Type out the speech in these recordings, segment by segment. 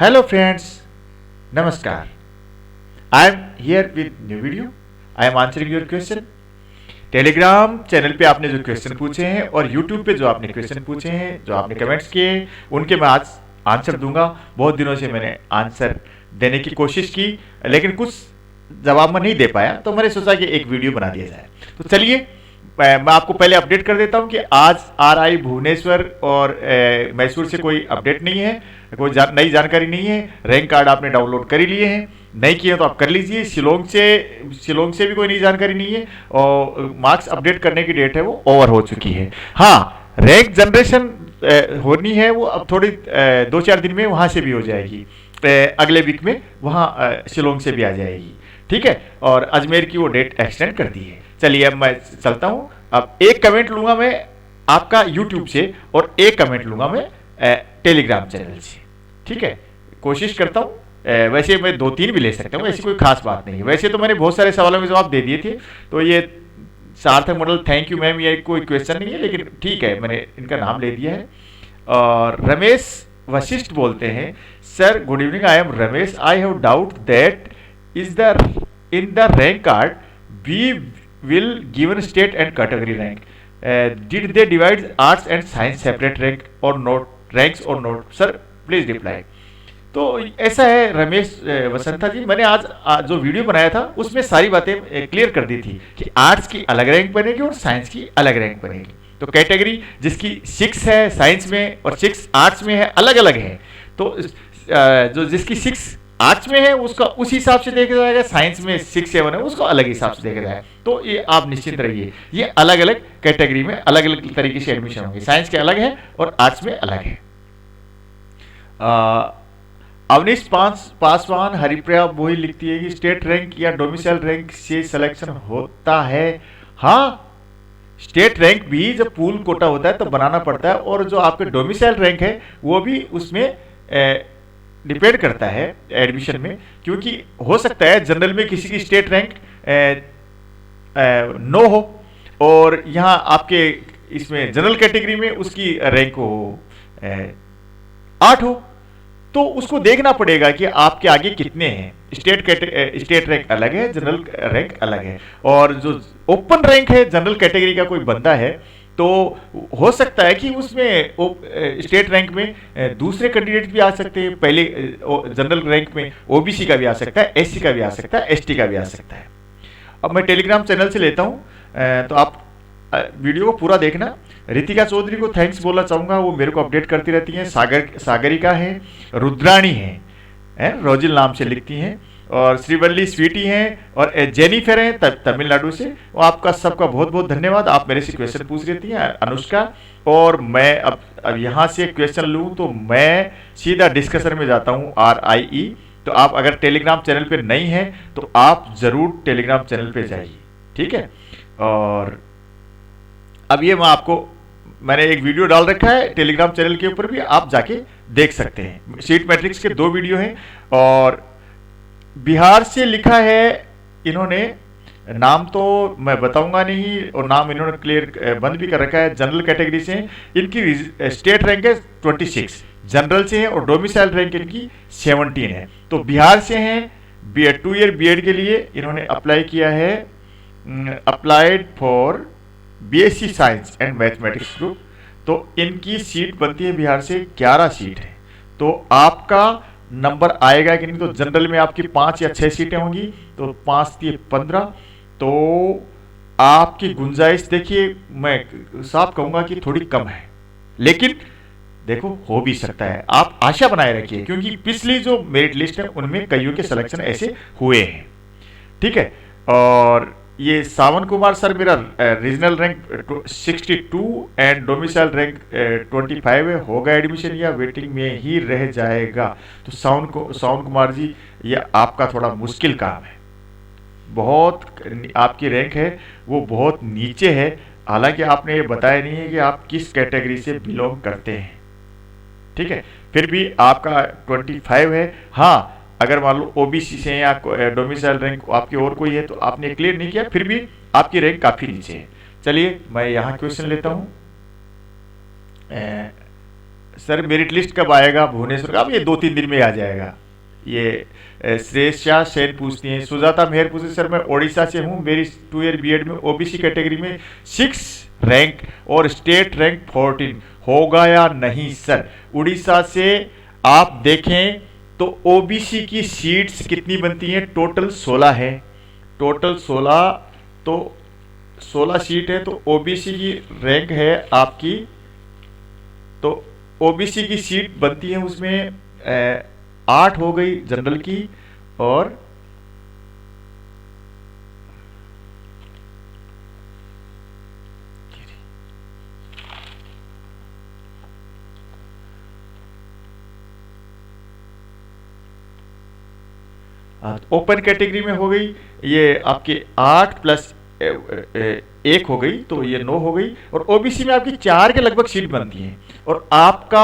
Hello friends, Namaskar. I am here with new video. I am answering your question. Telegram channel पे आपने जो question पूछे हैं और यूट्यूब पे जो आपने क्वेश्चन पूछे हैं, जो आपने कमेंट्स किए, उनके मैं आज आंसर दूंगा। बहुत दिनों से मैंने आंसर देने की कोशिश की, लेकिन कुछ जवाब मैं नहीं दे पाया, तो मैंने सोचा कि एक वीडियो बना दिया जाए। तो चलिए मैं आपको पहले अपडेट कर देता हूं कि आज RI भुवनेश्वर और मैसूर से कोई अपडेट नहीं है, कोई नई जानकारी नहीं है। रैंक कार्ड आपने डाउनलोड कर ही लिए हैं, नहीं किए तो आप कर लीजिए। शिलोंग से भी कोई नई जानकारी नहीं है और मार्क्स अपडेट करने की डेट है वो ओवर हो चुकी है। हाँ, रैंक जनरेशन होनी है, वो अब थोड़ी 2-4 दिन में वहाँ से भी हो जाएगी, अगले वीक में वहाँ शिलोंग से भी आ जाएगी। ठीक है, और अजमेर की वो डेट एक्सटेंड कर दी है। चलिए अब मैं चलता हूँ। अब एक कमेंट लूंगा मैं आपका यूट्यूब से और एक कमेंट लूंगा मैं टेलीग्राम चैनल से। ठीक है, कोशिश करता हूँ। वैसे मैं 2-3 भी ले सकता हूँ, ऐसी कोई खास बात नहीं है। वैसे तो मैंने बहुत सारे सवालों के जवाब दे दिए थे, तो ये सार्थक मॉडल थैंक यू मैम, ये कोई क्वेश्चन नहीं है, लेकिन ठीक है, मैंने इनका नाम ले दिया है। और रमेश वशिष्ठ बोलते हैं, sir good evening, I am Ramesh, I have doubt that is the in the rank card we will given state and category rank, did they divide arts and science separate rank or not ranks or not, sir please reply। तो ऐसा है रमेश वसंता जी, मैंने आज जो video बनाया था उसमें सारी बातें क्लियर कर दी थी कि आर्ट्स की अलग रैंक बनेगी और साइंस की अलग रैंक बनेगी। तो कैटेगरी जिसकी 6 है साइंस में और 6 आर्ट्स में है, अलग अलग है। तो जो जिसकी 6 आर्ट्स में है उसका उस हिसाब से देखा जाएगा, साइंस में 6-7 है उसको अलग हिसाब से देखा जाएगा। तो ये आप निश्चिंत रहिए, ये अलग अलग कैटेगरी में अलग अलग तरीके से एडमिशन होंगे। साइंस के अलग है और आर्ट्स में अलग है। अवनीश पासवान हरिप्रिया वही लिखती है कि स्टेट रैंक या डोमिसाइल रैंक से सिलेक्शन होता है। हाँ, स्टेट रैंक भी जब पूल कोटा होता है तो बनाना पड़ता है, और जो आपके डोमिसाइल रैंक है वो भी उसमें डिपेंड करता है एडमिशन में, क्योंकि हो सकता है जनरल में किसी की स्टेट रैंक 9 हो और यहाँ आपके इसमें जनरल कैटेगरी में उसकी रैंक हो 8 हो, तो उसको देखना पड़ेगा कि आपके आगे कितने हैं। स्टेट रैंक अलग है, जनरल रैंक अलग है। और जो ओपन रैंक है जनरल कैटेगरी का कोई बंदा है, तो हो सकता है कि उसमें स्टेट रैंक में दूसरे कैंडिडेट भी आ सकते हैं। पहले जनरल रैंक में ओबीसी का भी आ सकता है, एससी का भी आ सकता है, एसटी का भी आ सकता है। अब मैं टेलीग्राम चैनल से लेता हूं, तो आप वीडियो को पूरा देखना। रितिका चौधरी को थैंक्स बोलना चाहूंगा, वो मेरे को अपडेट करती रहती हैं। सागरिका है, रुद्राणी है, रोजिल नाम से लिखती हैं, और श्रीवल्ली स्वीटी हैं, और जेनिफर हैं तमिलनाडु से। वो आपका सबका बहुत बहुत धन्यवाद, आप मेरे से क्वेश्चन पूछ रही थी अनुष्का। और मैं अब यहाँ से क्वेश्चन लूँ तो मैं सीधा डिस्कशन में जाता हूँ RIE। तो आप अगर टेलीग्राम चैनल पे नहीं हैं तो आप जरूर टेलीग्राम चैनल पे जाइए। ठीक है, और अब ये मैंने एक वीडियो डाल रखा है टेलीग्राम चैनल के ऊपर भी, आप जाके देख सकते हैं। सीट मैट्रिक्स के 2 वीडियो हैं, और बिहार से लिखा है इन्होंने, नाम तो मैं बताऊंगा नहीं, और नाम इन्होंने क्लियर बंद भी कर रखा है। जनरल कैटेगरी से इनकी स्टेट रैंक है 26, जनरल से है, और डोमिसाइल रैंक इनकी 17 है। तो बिहार से हैं, 2 ईयर बीएड के लिए इन्होंने अप्लाई किया है, applied for BSc science and mathematics group. तो इनकी सीट बनती है बिहार से 11 सीट है। तो आपका नंबर आएगा कि नहीं, तो जनरल में आपकी 5 या 6 सीटें होंगी, तो 5 3 15। तो आपकी गुंजाइश देखिए, मैं साफ कहूंगा कि थोड़ी कम है, लेकिन देखो हो भी सकता है। आप आशा बनाए रखिए, क्योंकि पिछली जो मेरिट लिस्ट है उनमें कईयों के सिलेक्शन ऐसे हुए हैं। ठीक है, और ये सावन कुमार सर, मेरा regional rank 62 and domicile rank 25 है, होगा एडमिशन या वेटिंग में ही रह जाएगा? तो सावन कुमार जी, ये आपका थोड़ा मुश्किल काम है। बहुत आपकी रैंक है वो बहुत नीचे है, हालांकि आपने ये बताया नहीं है कि आप किस कैटेगरी से बिलोंग करते हैं। ठीक है, फिर भी आपका 25 है। हाँ, अगर मान लो ओबीसी से या डोमिसाइल रैंक आपकी और कोई है तो आपने क्लियर नहीं किया, फिर भी आपकी रैंक काफी नीचे है। चलिए मैं यहाँ क्वेश्चन लेता हूँ। सर मेरिट लिस्ट कब आएगा भुवनेश्वर का? अब ये 2-3 दिन में आ जाएगा। ये श्रेष्ठा सेन पूछती हैं। सुजाता मेहर पूछती सर मैं ओडिशा से हूँ, मेरी 2 ईयर बीएड में ओबीसी कैटेगरी में 6 रैंक और स्टेट रैंक 14 होगा या नहीं? सर उड़ीसा से आप देखें तो ओबीसी की सीट्स कितनी बनती हैं? टोटल 16 है, टोटल 16, तो 16 सीट है, तो ओबीसी की रैंक है आपकी, तो ओबीसी की सीट बनती है उसमें 8 हो गई जनरल की, और ओपन कैटेगरी में हो गई ये आपके 8 प्लस 1 हो गई, तो ये 9 हो गई, और ओबीसी में आपकी 4 के लगभग सीट बनती हैं, और आपका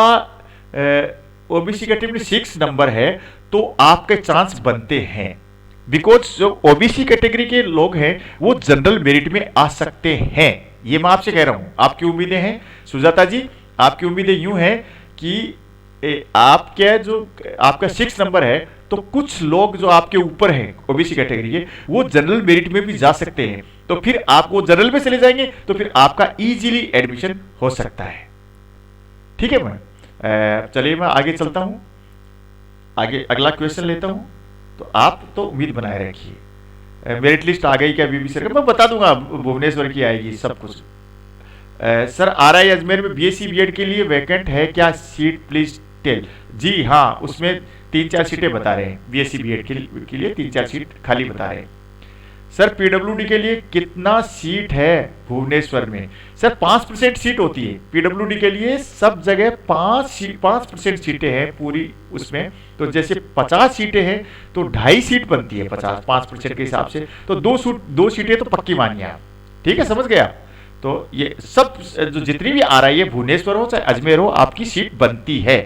ओबीसी कैटेगरी 6 नंबर है, तो आपके चांस बनते हैं, बिकॉज जो ओबीसी कैटेगरी के लोग हैं वो जनरल मेरिट में आ सकते हैं। ये मैं आपसे कह रहा हूं। आपकी उम्मीदें हैं सुजाता जी, आपकी उम्मीदें यूं हैं कि आपके जो आपका 6 नंबर है, तो कुछ लोग जो आपके ऊपर हैं ओबीसी कैटेगरी के, वो जनरल मेरिट में भी जा सकते हैं, तो फिर आप वो जनरल में चले जाएंगे, तो फिर आपका इजीली एडमिशन हो सकता है। ठीक है मैम, चलिए मैं आगे चलता हूं, आगे अगला क्वेश्चन लेता हूं। तो आप तो उम्मीद बनाए रखिए। मेरिट लिस्ट आ गई क्या बीबीसी का? मैं बता दूंगा, भुवनेश्वर की आएगी सब कुछ। सर आरआई अजमेर में बीएससी बीएड के लिए वैकेंट है क्या सीट, प्लीज टेल। जी हाँ, उसमें 3-4 सीटें बता रहे हैं, बीएससी बीएड के लिए 3-4 सीट खाली बता रहे हैं। सर पीडब्ल्यूडी के लिए कितना सीट है भुवनेश्वर में? सर 5% सीट होती है पीडब्ल्यूडी के लिए, सब जगह 5% सीटें हैं पूरी उसमें, तो जैसे 50 सीटें हैं तो 2.5 सीट बनती है 5% के हिसाब से, तो 2 सीटें तो पक्की मानिए आप। ठीक है, समझ गया? तो ये सब जो जितनी भी आ रही है भुवनेश्वर हो चाहे अजमेर हो, आपकी सीट बनती है।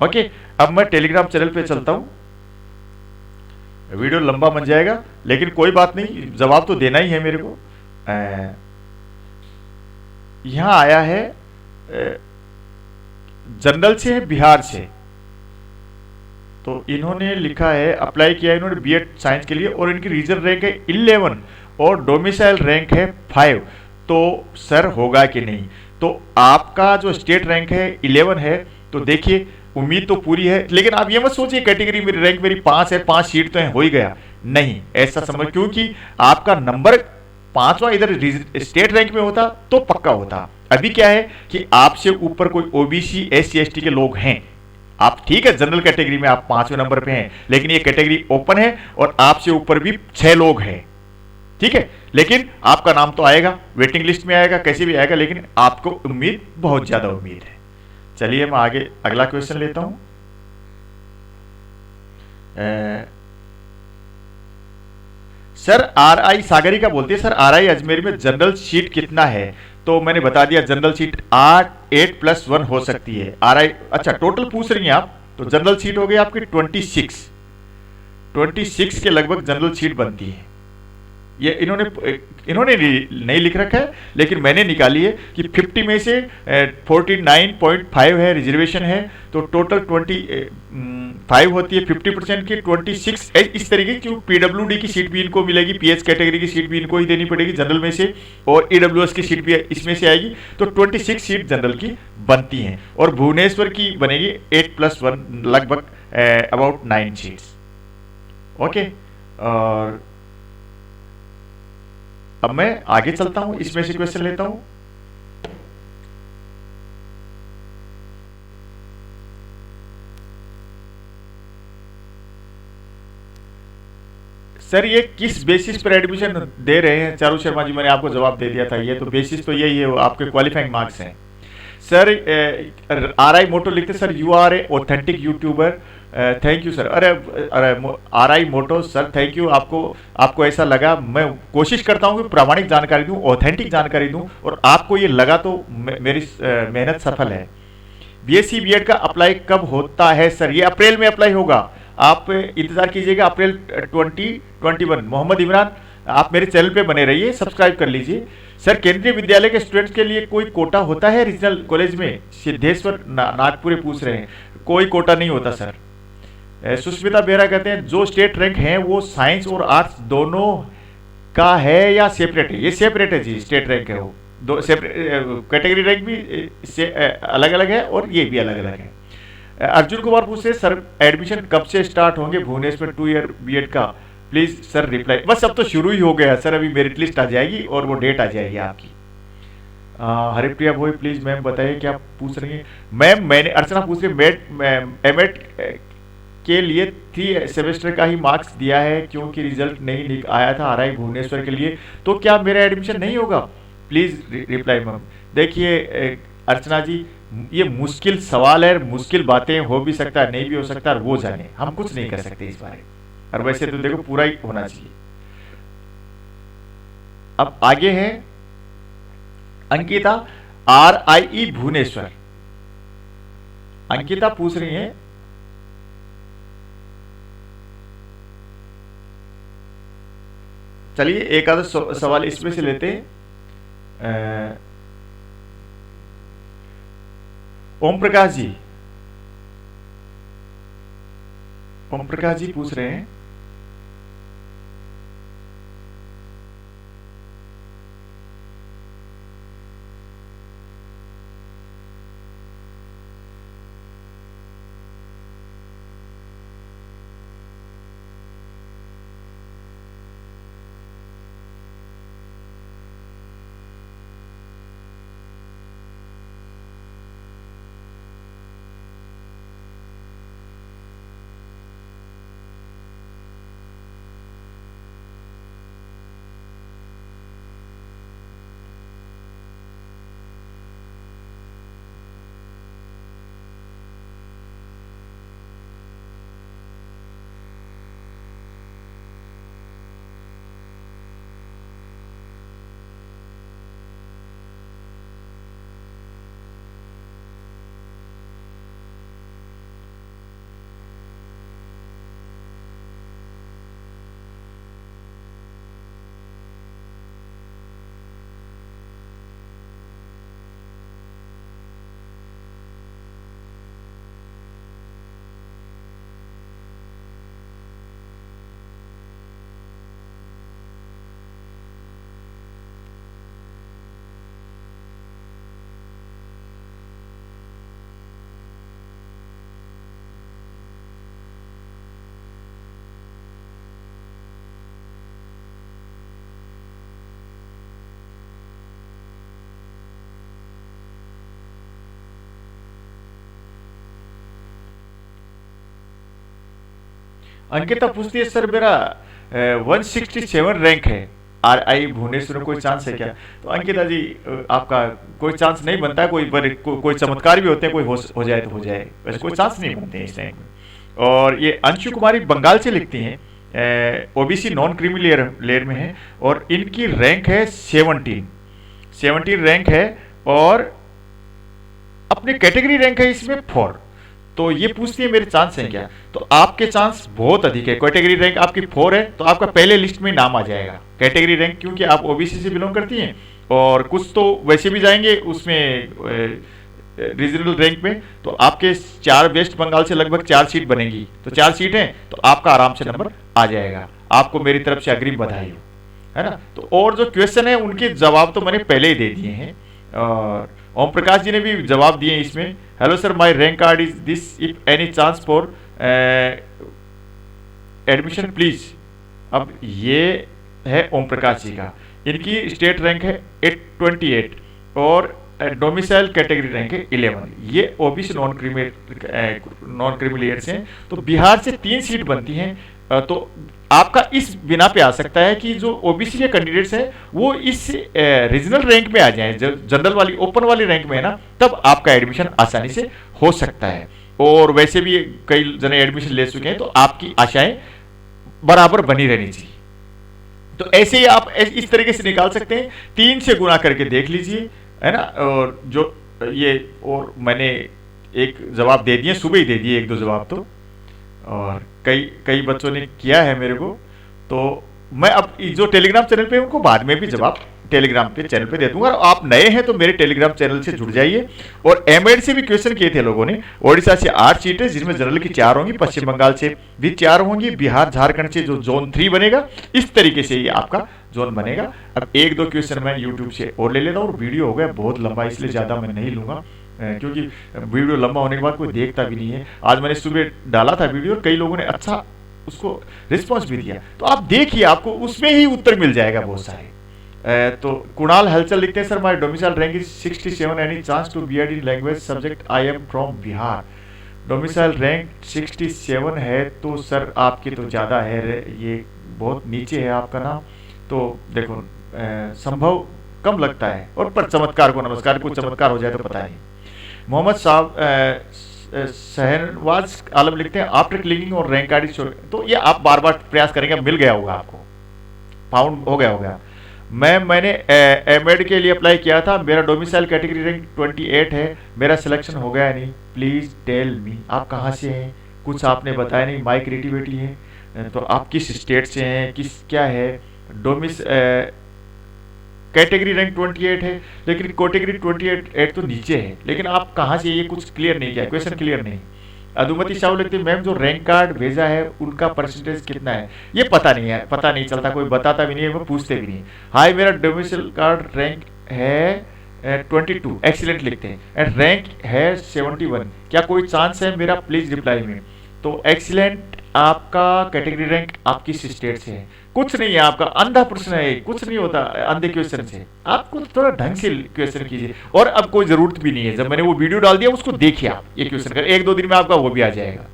ओके, अब मैं टेलीग्राम चैनल पे चलता हूं, वीडियो लंबा बन जाएगा लेकिन कोई बात नहीं, जवाब तो देना ही है मेरे को। यहां आया है जनरल से है बिहार से, तो इन्होंने लिखा है अप्लाई किया इन्होंने बीएड साइंस के लिए, और इनकी रीजन रैंक है 11 और डोमिसाइल रैंक है 5, तो सर होगा कि नहीं? तो आपका जो स्टेट रैंक है 11 है, तो देखिए उम्मीद तो पूरी है, लेकिन आप ये मत सोचिए कैटेगरी मेरी रैंक मेरी 5 है, 5 सीट तो है, हो ही गया, नहीं ऐसा समझ, क्योंकि आपका नंबर 5वां इधर स्टेट रैंक में होता तो पक्का होता। अभी क्या है कि आपसे ऊपर कोई ओबीसी एससी एसटी के लोग हैं, आप ठीक है जनरल कैटेगरी में आप 5वें नंबर पे हैं, लेकिन ये कैटेगरी ओपन है और आपसे ऊपर भी 6 लोग हैं। ठीक है, लेकिन आपका नाम तो आएगा, वेटिंग लिस्ट में आएगा, कैसे भी आएगा, लेकिन आपको उम्मीद, बहुत ज्यादा उम्मीद है। चलिए मैं आगे अगला क्वेश्चन लेता हूं। सर आरआई सागरिका बोलती है सर आरआई अजमेर में जनरल सीट कितना है? तो मैंने बता दिया जनरल सीट 8 प्लस 1 हो सकती है। आरआई अच्छा टोटल पूछ रही हैं आप, तो जनरल सीट हो गई आपकी 26 के लगभग जनरल सीट बनती है। ये इन्होंने नहीं लिख रखा है, लेकिन मैंने निकाली है कि 50 में से 49.5 है रिजर्वेशन है, तो टोटल 25 होती है 50% की, 26 इस तरीके की। पीडब्ल्यूडी की सीट भी इनको मिलेगी, पीएच कैटेगरी की सीट भी इनको ही देनी पड़ेगी जनरल में से, और ईडब्ल्यूएस की सीट भी इसमें से आएगी, तो 26 सीट जनरल की बनती हैं, और भुवनेश्वर की बनेगी 8+1 लगभग अबाउट 9 सीट्स। ओके, और अब मैं आगे चलता हूं, इसमें से क्वेश्चन लेता हूं। सर ये किस बेसिस पर एडमिशन दे रहे हैं? चारू शर्मा जी, मैंने आपको जवाब दे दिया था, ये तो बेसिस तो यही है, आपके क्वालिफाइंग मार्क्स हैं। सर आरआई मोटो लिखते sir you are a authentic YouTuber, thank you sir. अरे RI Moto sir thank you, आपको ऐसा लगा, मैं कोशिश करता हूँ कि प्रामाणिक जानकारी दूँ, ऑथेंटिक जानकारी दूँ, और आपको ये लगा तो मेरी मेहनत सफल है। बीएससी बीएड का अप्लाई कब होता है? सर ये अप्रैल में अप्लाई होगा, आप इंतजार कीजिएगा, अप्रैल 2021। मोहम्मद इमरान, आप मेरे चैनल पे बने रहिए, सब्सक्राइब कर लीजिए। सर केंद्रीय विद्यालय के स्टूडेंट्स के लिए कोई कोटा होता है रीजनल कॉलेज में? सिद्धेश्वर नागपुरे पूछ रहे हैं। कोई कोटा नहीं होता सर। सुष्मिता बेहरा कहते हैं जो स्टेट रैंक है वो साइंस और आर्ट्स दोनों का है या सेपरेट है? ये सेपरेट है जी, स्टेट रैंक है वो। दो सेपरेट कैटेगरी रैंक भी से अलग अलग है और ये भी अलग अलग है। अर्जुन कुमार पूछते हैं सर एडमिशन कब से स्टार्ट होंगे भुवनेश्वर 2 ईयर बीएड का? Please sir reply. बस अब तो शुरू ही हो गया सर, अभी मेरिट लिस्ट आ जाएगी और वो डेट आ जाएगी आपकी। हरिप्रिया भोई प्लीज मैम बताइए क्या पूछ रही हैं मैम? मैंने अर्चना पूछ रही एमएड के लिए 3 सेमेस्टर का ही मार्क्स दिया है क्योंकि रिजल्ट नहीं आया था आरआई भुवनेश्वर के लिए, तो क्या मेरा एडमिशन नहीं होगा? Please reply ma'am. देखिए अर्चना जी, ये मुश्किल सवाल है, मुश्किल बातें हो भी सकता है नहीं भी हो सकता, वो जाने, हम कुछ नहीं कर सकते इस बारे में। और वैसे तो देखो पूरा ही होना चाहिए। अब आगे है अंकिता आरआईई भुवनेश्वर। अंकिता पूछ रही है चलिए एक आधा सवाल इसमें से लेते हैं। ओम प्रकाश जी, ओम प्रकाश जी पूछ रहे हैं अंकिता पूछती है सर मेरा 167 रैंक है आरआई भुवनेश्वर में, कोई चांस है क्या? तो अंकिता जी आपका कोई चांस नहीं बनता, कोई चमत्कार भी होते हैं, कोई हो जाए तो हो जाए, वैसे कोई चांस नहीं बनते हैं इस रैंक में। और ये अंशु कुमारी बंगाल से लिखती हैं ओबीसी नॉन क्रीमी लेयर में है और इनकी रैंक है 17 रैंक है और अपनी कैटेगरी रैंक है इसमें 4। तो ये पूछती है मेरे चांस हैं क्या? तो आपके चांस बहुत अधिक है। कैटेगरी रैंक आपकी 4 है तो आपका पहले लिस्ट में नाम आ जाएगा कैटेगरी रैंक, क्योंकि आप ओबीसी से बिलोंग करती हैं और कुछ तो वैसे भी जाएंगे उसमें रीजनल रैंक में। तो आपके 4 वेस्ट बंगाल से लगभग 4 सीट बनेगी, तो 4 सीट हैं तो आपका आराम से नंबर आ जाएगा। आपको मेरी तरफ से अग्रिम बधाई हो, है ना। तो और जो क्वेश्चन है उनके जवाब तो मैंने पहले ही दे दिए हैं और ओम प्रकाश जी ने भी जवाब दिए इसमें। Hello sir, my rank card is this, if any chance for admission please. अब ये है ओम प्रकाश जी का, इनकी स्टेट रैंक है 828 और डोमिसाइल कैटेगरी रैंक है 11। ये ओबीसी नॉन क्रीमी लेयर्स हैं, तो बिहार से 3 सीट बनती हैं। तो आपका इस बिना पे आ सकता है कि जो ओबीसी के कैंडिडेट्स हैं वो इस रीजनल रैंक में आ जाएं, जनरल वाली ओपन वाली रैंक में है ना, तब आपका एडमिशन आसानी से हो सकता है। और वैसे भी कई जने एडमिशन ले चुके हैं तो आपकी आशाएं बराबर बनी रहनी चाहिए। तो ऐसे ही आप इस तरीके से निकाल सकते हैं, 3 से गुना करके देख लीजिए, है ना। और जो ये और मैंने एक जवाब दे दिए, सुबह ही दे दिए 1-2 जवाब तो, और कई बच्चों ने किया है मेरे को। तो मैं अब जो टेलीग्राम चैनल पे उनको बाद में भी जवाब टेलीग्राम पे चैनल पे दे दूंगा। और आप नए हैं तो मेरे टेलीग्राम चैनल से जुड़ जाइए। और एमएड से भी क्वेश्चन किए थे लोगों ने। ओडिशा से 8 सीटें जिसमें जनरल की 4 होंगी, पश्चिम बंगाल से भी 4 होंगी, बिहार झारखंड से जो जोन 3 बनेगा, इस तरीके से ये आपका जोन बनेगा। अब 1-2 क्वेश्चन मैं यूट्यूब से और ले लेता हूँ। और वीडियो हो गया बहुत लंबा, इसलिए ज़्यादा मैं नहीं लूँगा, क्योंकि वीडियो लंबा होने के बाद कोई देखता भी नहीं है। आज मैंने सुबह डाला था वीडियो, कई लोगों ने अच्छा उसको रिस्पॉन्स भी दिया, तो आप देखिए, आपको उसमें ही उत्तर मिल जाएगा बहुत सारे। तो कुणाल हलचल लिखते हैं, sir my domicile rank is 67, any chance to BEd in language subject, I am from Bihar. Domicile rank 67 है तो सर आपकी तो ज़्यादा है, ये बहुत नीचे है आपका नाम। तो देखो संभव कम लगता है, और पर चमत्कार को नमस्कार, कुछ चमत्कार हो जाए तो पता नहीं। मोहम्मद साहब शहनवाज आलम लिखते हैं, आफ्टर क्लिकिंग और रैंक आईडी शो, तो ये आप बार बार प्रयास करेंगे, मिल गया होगा आपको, फाउंड हो गया होगा। मैंने एमएड के लिए अप्लाई किया था, मेरा डोमिसाइल कैटेगरी रैंक 28 है, मेरा सिलेक्शन हो गया नहीं, प्लीज टेल मी। आप कहाँ से हैं, कुछ आपने बताया नहीं, माई क्रिएटिविटी है, तो आप किस स्टेट से हैं, किस क्या है। डोमिस कैटेगरी रैंक 28 है, लेकिन कैटेगरी 28 तो नीचे है, लेकिन आप कहाँ से, ये कुछ क्लियर नहीं किया, क्वेश्चन क्लियर नहीं। अदुमती साहू लिखते हैं, मैम जो रैंक कार्ड भेजा है उनका परसेंटेज कितना है, ये पता नहीं है, पता नहीं चलता, कोई बताता भी नहीं है, वो पूछते भी नहीं। हाय मेरा डोमिसाइल कार्ड रैंक है 22, एक्सीलेंट लिखते हैं, एंड रैंक है 71, क्या कोई चांस है मेरा, प्लीज रिप्लाई में। तो एक्सीलेंट आपका कैटेगरी रैंक आप किस स्टेट से है, कुछ नहीं है, आपका अंधा प्रश्न है, कुछ नहीं होता अंधे क्वेश्चन से, आपको थोड़ा ढंग से क्वेश्चन कीजिए। और अब कोई जरूरत भी नहीं है, जब मैंने वो वीडियो डाल दिया उसको देखिए आप, ये क्वेश्चन कर 1-2 दिन में आपका वो भी आ जाएगा।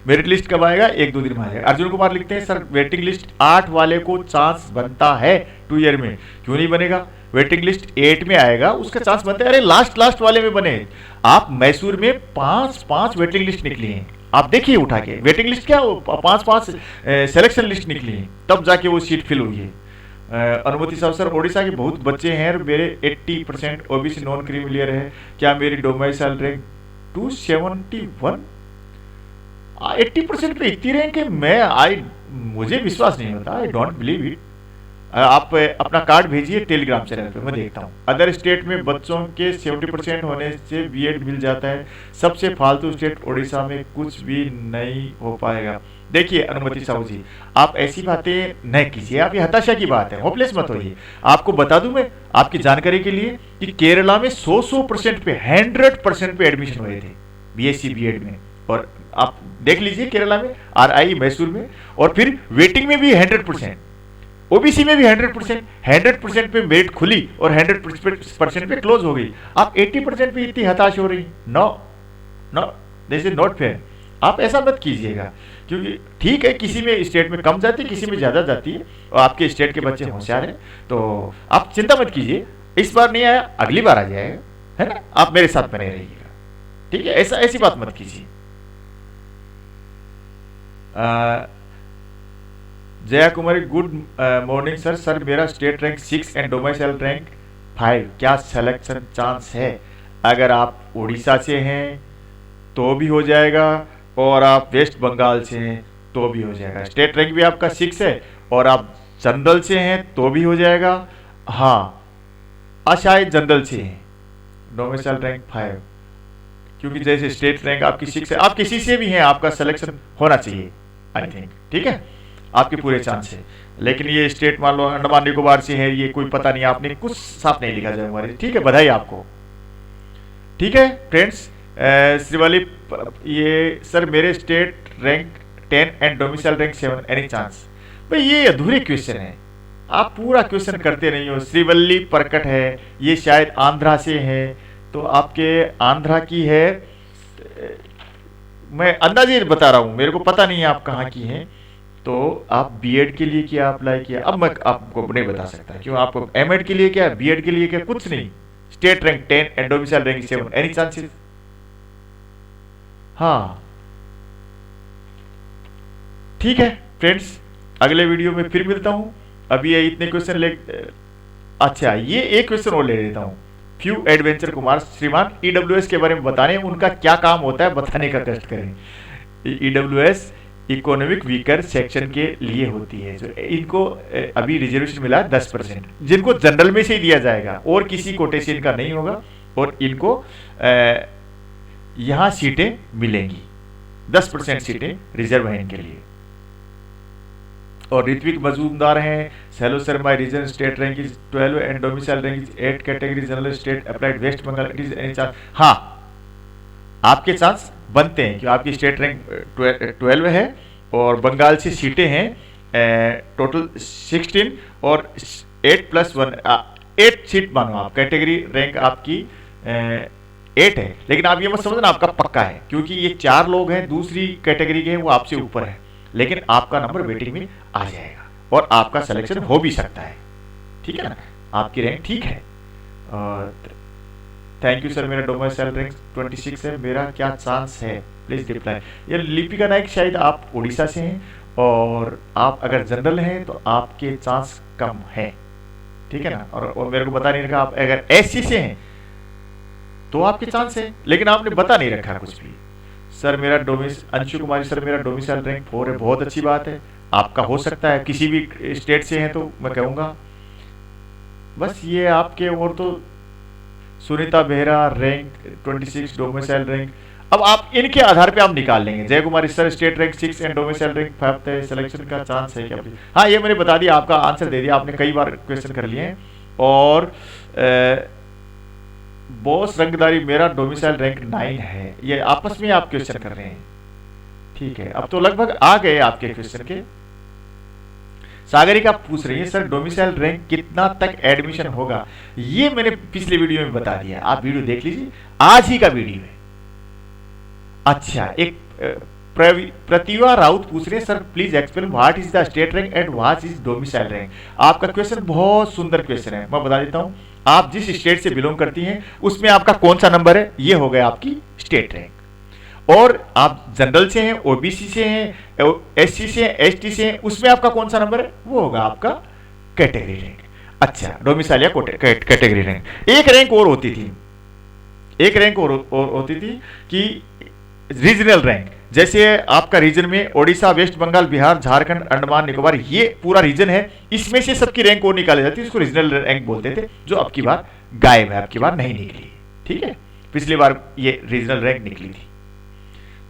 मेरिट लिस्ट कब आएगा, 1-2 दिन में आ जाएगा। अर्जुन कुमार लिखते हैं, सर वेटिंग लिस्ट 8 वाले को चांस बनता है 2 ईयर में, क्यों नहीं बनेगा, वेटिंग लिस्ट 8 में आएगा, उसका चांस बनता है। अरे लास्ट वाले में बने। आप मैसूर में 5 वेटिंग लिस्ट निकली हैं, आप देखिए उठा के, वेटिंग लिस्ट क्या, 5 सिलेक्शन लिस्ट निकली है, तब जाके वो सीट फिल हुई है। अनुमति साहब, सर ओडिशा के बहुत बच्चे हैं, मेरे 80% ओबीसी नॉन क्रीमिलियर है, क्या मेरी डोमिसाइल रैंक 271, 80% पे इतनी रैंक है, मुझे विश्वास नहीं होता, आई डोंट बिलीव इट। आप अपना कार्ड भेजिए टेलीग्राम चैनल पे, मैं देखता हूँ। अदर स्टेट में बच्चों के 70% होने से बीएड मिल जाता है, सबसे फालतू स्टेट ओडिशा में कुछ भी नहीं हो पाएगा। देखिए अनुमति साहू जी, आप ऐसी बातें न कीजिए, आप ये हताशा की बात है, होपलेस मत होइए। आपको बता दूं मैं आपकी जानकारी के लिए कि केरला में 100% पे 100% पे एडमिशन हुए थे बीएससी बीएड में, और आप देख लीजिए केरला में, आरआई मैसूर में, और फिर वेटिंग में भी 100%, ओबीसी में भी 100% पे मेरिट खुली और 100% पे क्लोज हो गई। आप 80% पे इतनी हताश हो रही, no this is not fair. आप ऐसा मत कीजिएगा, क्योंकि ठीक है किसी में स्टेट में कम जाती है, किसी में ज़्यादा जाती है, और आपके स्टेट के बच्चे होशियार हैं, तो आप चिंता मत कीजिए, इस बार नहीं आया अगली बार आ जाएगा, है ना। आप मेरे साथ बने रहिएगा, ठीक है, ऐसी बात मत कीजिए। जया कुमारी, गुड मॉर्निंग सर। सर मेरा state rank 6 and domicile rank 5, क्या सिलेक्शन चांस है? अगर आप उड़ीसा से हैं तो भी हो जाएगा, और आप वेस्ट बंगाल से हैं तो भी हो जाएगा। स्टेट रैंक भी आपका 6 है, और आप जनरल से हैं तो भी हो जाएगा। हाँ, शायद जनरल से हैं, डोमिसाइल रैंक 5, क्योंकि जैसे स्टेट रैंक आपकी 6 है, आप किसी से भी हैं, आपका सिलेक्शन होना चाहिए आई थिंक, ठीक है, आपके पूरे चांस है। लेकिन ये स्टेट मान लो अंडमान निकोबार से है, ये कोई पता नहीं, आपने कुछ साफ नहीं लिखा जाए हमारे, ठीक है, बधाई आपको। ठीक है फ्रेंड्स, श्रीवाली, ये सर मेरे state rank 10 and domicile rank 7, any chance? भाई ये अधूरे क्वेश्चन है, आप पूरा क्वेश्चन करते नहीं हो। श्रीवल्ली प्रकट है, ये शायद आंध्रा से है, तो आपके आंध्रा की है, मैं अंदाजे बता रहा हूँ, मेरे को पता नहीं है आप कहाँ की हैं। तो आप बीएड के लिए क्या अप्लाई किया, अब मैं आपको नहीं बता सकता, क्यों, आपको एमएड के लिए क्या, बीएड के लिए क्या, कुछ नहीं। State rank 10 and domicile rank 7, any chances? हाँ ठीक है फ्रेंड्स, अगले वीडियो में फिर मिलता हूं। अभी ये इतने क्वेश्चन ले, अच्छा ये एक क्वेश्चन और ले लेता हूं। फ्यू एडवेंचर कुमार, श्रीमान ईडब्ल्यूएस के बारे में बताने, उनका क्या काम होता है बताने का कष्ट करें। ईडब्ल्यूएस इकोनॉमिक वीकर सेक्शन के लिए होती है। जो इनको अभी रिजर्वेशन मिला 10%, जिनको जनरल में से ही दिया जाएगा और किसी कोटेशन का नहीं होगा, और इनको यहाँ सीटें मिलेंगी, 10% सीटें रिजर्व हैं इनके लिए। और ऋत्विक मजूमदार हैं, hello sir my region state rank is 12 and domicile rank is 8 category general state applied West Bengal, it is any chance. हाँ, आपके चांस बनते हैं कि आपकी स्टेट रैंक 12 है और बंगाल से सीटें हैं टोटल 16 और 8+1 8 सीट मानो आप, कैटेगरी रैंक आपकी 8 है। लेकिन आप ये मत समझना आपका पक्का है, क्योंकि ये 4 लोग हैं दूसरी कैटेगरी के हैं, वो आपसे ऊपर है, लेकिन आपका नंबर वेटिंग में आ जाएगा और आपका सिलेक्शन हो भी सकता है। ठीक है ना, आपकी रैंक ठीक है। और थैंक यू सर, मेरा डोमिसाइल रैंक 26 है, मेरा क्या चांस है, प्लीज रिप्लाई। ये लिपिका नाइक, शायद आप उड़ीसा से हैं और आप अगर जनरल हैं तो आपके चांस कम है। ठीक है ना, और मेरे को बता नहीं रखा, आप अगर एससी से हैं तो आपके चांस है, लेकिन आपने बता नहीं रखा कुछ भी। सर मेरा अंशु कुमारी सर, मेरा डोमिसाइल रैंक 4 है, बहुत अच्छी बात है, आपका हो सकता है किसी भी स्टेट से हैं तो मैं कहूँगा बस ये आपके। और तो Sunita Behera rank 26 domicile rank, अब आप इनके आधार पे आप निकाल लेंगे। Jai Kumari sir state rank 6 and domicile rank 5 है, सिलेक्शन का चांस है क्या? हाँ, ये मैंने बता दिया, आपका आंसर दे दिया, आपने कई बार क्वेश्चन कर लिए हैं। और बॉस रंगदारी, मेरा डोमिसाइल रैंक 9 है, ये आपस में आप क्वेश्चन कर रहे हैं। ठीक है, अब तो लगभग आ गए आपके क्वेश्चन के। सागरिका पूछ रही है सर डोमिसाइल रैंक कितना तक एडमिशन होगा, ये मैंने पिछले वीडियो में बता दिया, आप वीडियो देख लीजिए, आज ही का वीडियो है। अच्छा, एक प्रतिभा राउत पूछ रहे हैं sir please explain what is the state rank and what is domicile rank. आपका क्वेश्चन बहुत सुंदर क्वेश्चन है, मैं बता देता हूं। आप जिस स्टेट से बिलोंग करती हैं उसमें आपका कौन सा नंबर है, ये हो गया आपकी स्टेट रैंक। और आप जनरल से हैं, ओबीसी से हैं, एससी से हैं, एसटी से हैं, उसमें आपका कौन सा नंबर है, वो होगा आपका कैटेगरी रैंक। अच्छा, डोमिसाइल या कैटेगरी रैंक। एक रैंक और होती थी, एक रैंक और होती थी कि रीजनल रैंक। जैसे आपका रीजन में ओडिशा, वेस्ट बंगाल, बिहार, झारखंड, अंडमान निकोबार, ये पूरा रीजन है, इसमें से सबकी रैंक और निकाली जाती है, उसको रीजनल रैंक बोलते थे, जो अब की बार गायब है, अब की बार नहीं निकली। ठीक है, पिछली बार ये रीजनल रैंक निकली थी।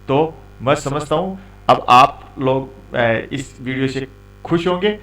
तो मैं समझता हूं अब आप लोग इस वीडियो से खुश होंगे,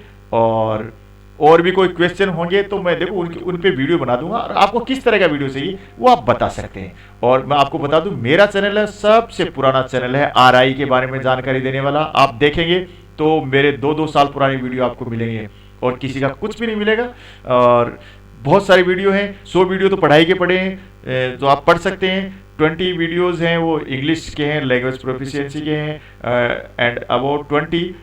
और भी कोई क्वेश्चन होंगे तो मैं देखो उन पे वीडियो बना दूंगा, और आपको किस तरह का वीडियो चाहिए वो आप बता सकते हैं। और मैं आपको बता दूं, मेरा चैनल है, सबसे पुराना चैनल है, आरआई के बारे में जानकारी देने वाला। आप देखेंगे तो मेरे 2-2 साल पुरानी वीडियो आपको मिलेंगे और किसी का कुछ भी नहीं मिलेगा। और बहुत सारे वीडियो हैं, 100 वीडियो तो पढ़ाई के पढ़े हैं, जो आप पढ़ सकते हैं। 20 वीडियोस हैं वो इंग्लिश के हैं, लैंग्वेज प्रोफिशिएंसी के हैं, एंड अबाउट 20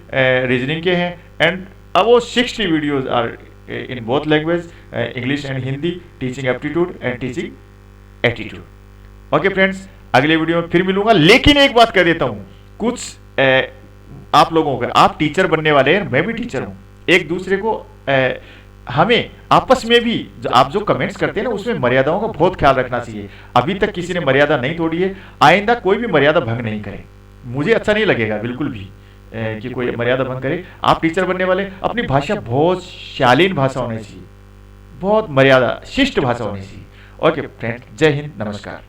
रीजनिंग के हैं, and about 60 videos are in both language, English and Hindi, teaching aptitude and teaching attitude. Okay friends, अगले वीडियो में फिर मिलूंगा। लेकिन एक बात कह देता हूँ, कुछ आप लोगों को, आप टीचर बनने वाले हैं, मैं भी टीचर हूँ, एक दूसरे को हमें आपस में भी आप जो कमेंट्स करते हैं ना, उसमें मर्यादाओं का बहुत ख्याल रखना चाहिए। अभी तक किसी ने मर्यादा नहीं तोड़ी है, आइंदा कोई भी मर्यादा भंग नहीं करे, मुझे अच्छा नहीं लगेगा बिल्कुल भी कि कोई मर्यादा भंग करे। आप टीचर बनने वाले, अपनी भाषा बहुत शालीन भाषा होनी चाहिए, बहुत मर्यादा शिष्ट भाषा होनी चाहिए। ओके फ्रेंड, जय हिंद, नमस्कार।